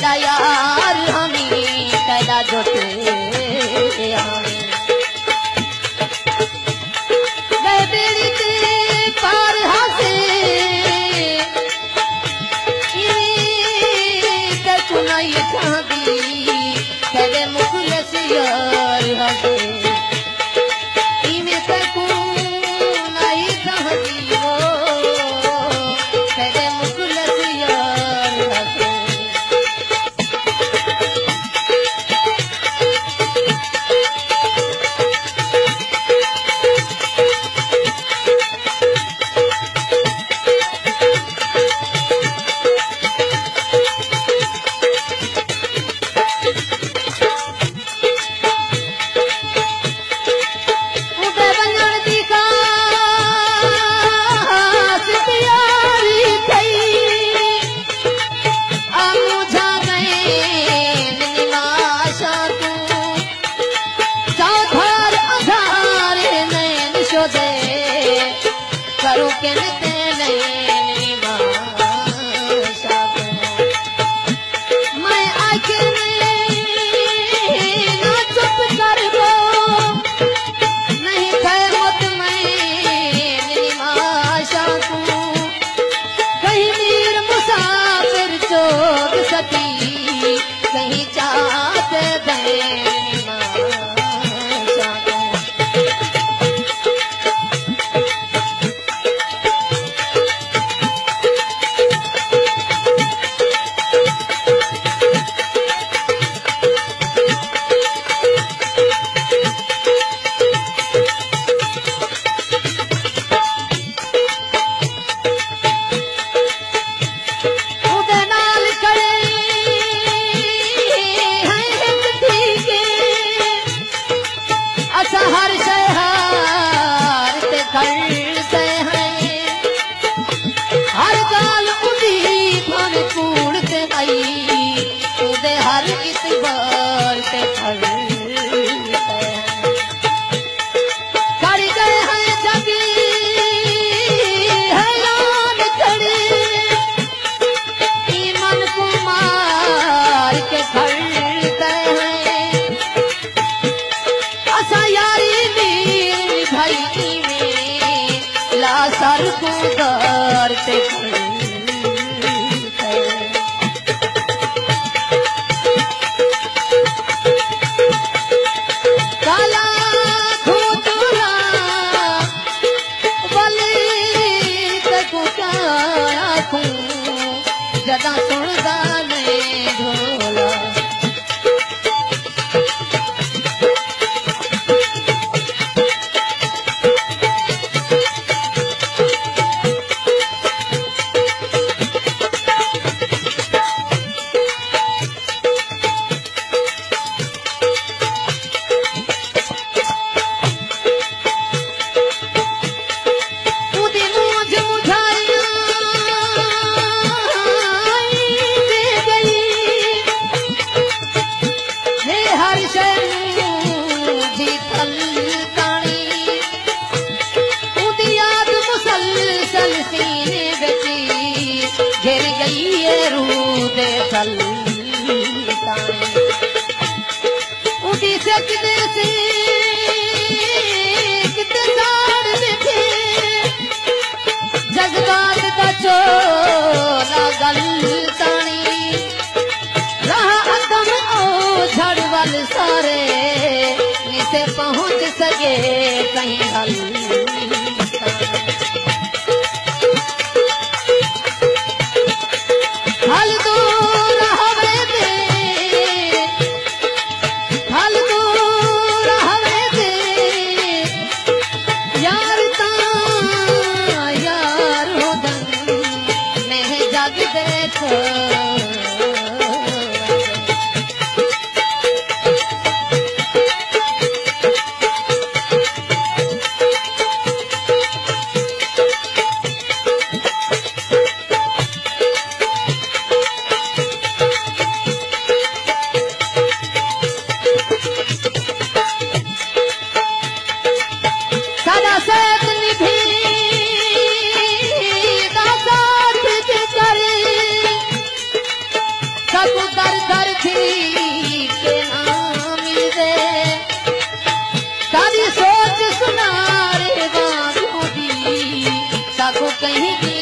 कैला यार हमी कैला जोते हमी गए बेड़ी के पार हंसे चुनाई चांदी कैले मुखलस यार हंसे इमे तकू नहीं चांदी वो कैले मुखलस यार हंसे करूं के नहीं मैं आके ना चुप कर वो नहीं थे मत मैं माशा तू कहीं मीर मुसाफिर चोक सकी कहीं चाहते बहन हर शहर ते खड़ते हैं हर गाल उदी मन कूड़ते आई उदे हर इतबार ते खड़ते हैं कर गए हैं जगी हैरान खड़े ईमान को मार के खड़ते हैं सर को दारते काला खूतुरा बले तको क्या खूं जदा सुनदा ने ढोला उदी से कितने साड़ देखे जज्बात का चोला गलतानी रहा अदम ओ झड़ वाल सारे निसे पहुंच सके कहीं हल हल दूर हवे दे हल दूर हवे दे यार ता यार होदन मैं जग देखो पर घर थी के ना मिल दे सारी सोच सुना रे बातों दी साखो कहीं की